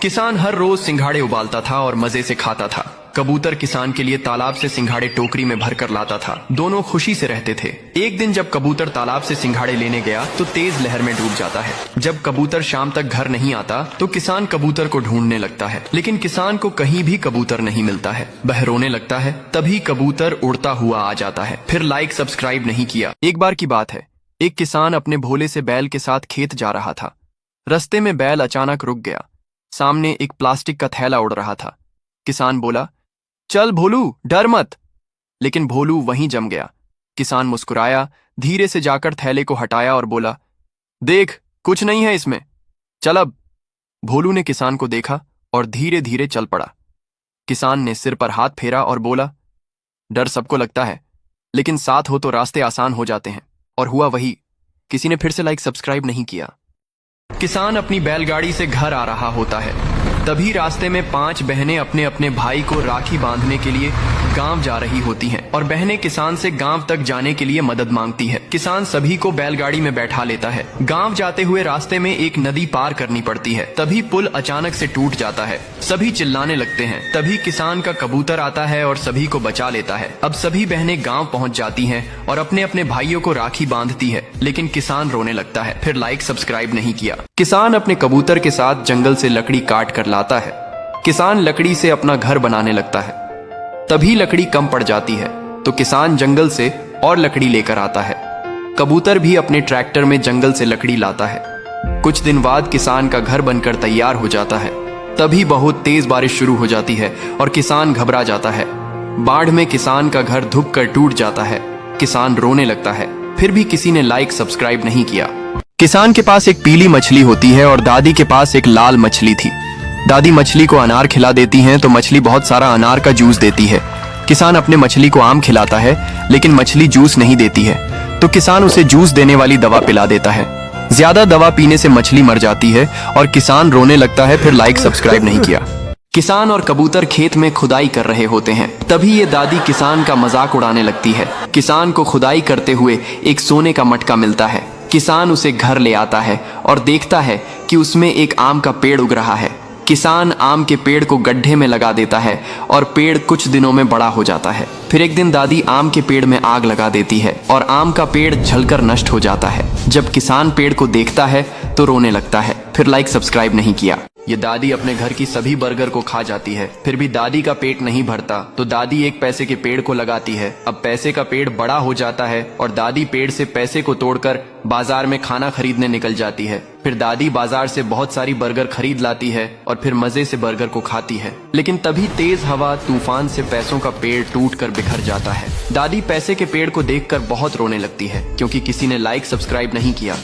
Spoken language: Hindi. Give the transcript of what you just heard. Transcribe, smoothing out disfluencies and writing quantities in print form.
किसान हर रोज सिंघाड़े उबालता था और मजे से खाता था। कबूतर किसान के लिए तालाब से सिंघाड़े टोकरी में भरकर लाता था। दोनों खुशी से रहते थे। एक दिन जब कबूतर तालाब से सिंघाड़े लेने गया तो तेज लहर में डूब जाता है। जब कबूतर शाम तक घर नहीं आता तो किसान कबूतर को ढूंढने लगता है, लेकिन किसान को कहीं भी कबूतर नहीं मिलता है। वह रोने लगता है। तभी कबूतर उड़ता हुआ आ जाता है। फिर लाइक सब्सक्राइब नहीं किया। एक बार की बात है, एक किसान अपने भोले से बैल के साथ खेत जा रहा था। रास्ते में बैल अचानक रुक गया। सामने एक प्लास्टिक का थैला उड़ रहा था। किसान बोला, चल भोलू, डर मत। लेकिन भोलू वहीं जम गया। किसान मुस्कुराया, धीरे से जाकर थैले को हटाया और बोला, देख, कुछ नहीं है इसमें, चल अब। भोलू ने किसान को देखा और धीरे धीरे चल पड़ा। किसान ने सिर पर हाथ फेरा और बोला, डर सबको लगता है, लेकिन साथ हो तो रास्ते आसान हो जाते हैं। और हुआ वही। किसी ने फिर से लाइक सब्सक्राइब नहीं किया। किसान अपनी बैलगाड़ी से घर आ रहा होता है। तभी रास्ते में 5 बहनें अपने अपने भाई को राखी बांधने के लिए गांव जा रही होती हैं और बहनें किसान से गांव तक जाने के लिए मदद मांगती है। किसान सभी को बैलगाड़ी में बैठा लेता है। गांव जाते हुए रास्ते में एक नदी पार करनी पड़ती है। तभी पुल अचानक से टूट जाता है। सभी चिल्लाने लगते हैं। तभी किसान का कबूतर आता है और सभी को बचा लेता है। अब सभी बहनें गाँव पहुँच जाती है और अपने अपने भाइयों को राखी बांधती है, लेकिन किसान रोने लगता है। फिर लाइक सब्सक्राइब नहीं किया। किसान अपने कबूतर के साथ जंगल से लकड़ी काट कर लाता है। किसान लकड़ी से अपना घर बनाने लगता है। तभी लकड़ी कम पड़ जाती है तो किसान जंगल से और लकड़ी लेकर आता है। कबूतर भी अपने ट्रैक्टर में जंगल से लकड़ी लाता है। कुछ दिन बाद किसान का घर बनकर तैयार हो जाता है। तभी बहुत तेज बारिश शुरू हो जाती है और किसान घबरा जाता है। बाढ़ में किसान का घर धुप कर टूट जाता है। किसान रोने लगता है। फिर भी किसी ने लाइक सब्सक्राइब नहीं किया। किसान के पास एक पीली मछली होती है और दादी के पास एक लाल मछली थी। दादी मछली को अनार खिला देती हैं तो मछली बहुत सारा अनार का जूस देती है। किसान अपने मछली को आम खिलाता है, लेकिन मछली जूस नहीं देती है, तो किसान उसे जूस देने वाली दवा पिला देता है। ज्यादा दवा पीने से मछली मर जाती है और किसान रोने लगता है। फिर लाइक सब्सक्राइब नहीं किया। किसान और कबूतर खेत में खुदाई कर रहे होते हैं। तभी ये दादी किसान का मजाक उड़ाने लगती है। किसान को खुदाई करते हुए एक सोने का मटका मिलता है। किसान उसे घर ले आता है और देखता है कि उसमें एक आम का पेड़ उग रहा है। किसान आम के पेड़ को गड्ढे में लगा देता है और पेड़ कुछ दिनों में बड़ा हो जाता है। फिर एक दिन दादी आम के पेड़ में आग लगा देती है और आम का पेड़ जलकर नष्ट हो जाता है। जब किसान पेड़ को देखता है तो रोने लगता है। फिर लाइक सब्सक्राइब नहीं किया। ये दादी अपने घर की सभी बर्गर को खा जाती है। फिर भी दादी का पेट नहीं भरता तो दादी एक पैसे के पेड़ को लगाती है। अब पैसे का पेड़ बड़ा हो जाता है और दादी पेड़ से पैसे को तोड़कर बाजार में खाना खरीदने निकल जाती है। फिर दादी बाजार से बहुत सारी बर्गर खरीद लाती है और फिर मजे से बर्गर को खाती है। लेकिन तभी तेज हवा तूफान से पैसों का पेड़ टूटकर बिखर जाता है। दादी पैसे के पेड़ को देखकर बहुत रोने लगती है, क्योंकि किसी ने लाइक सब्सक्राइब नहीं किया।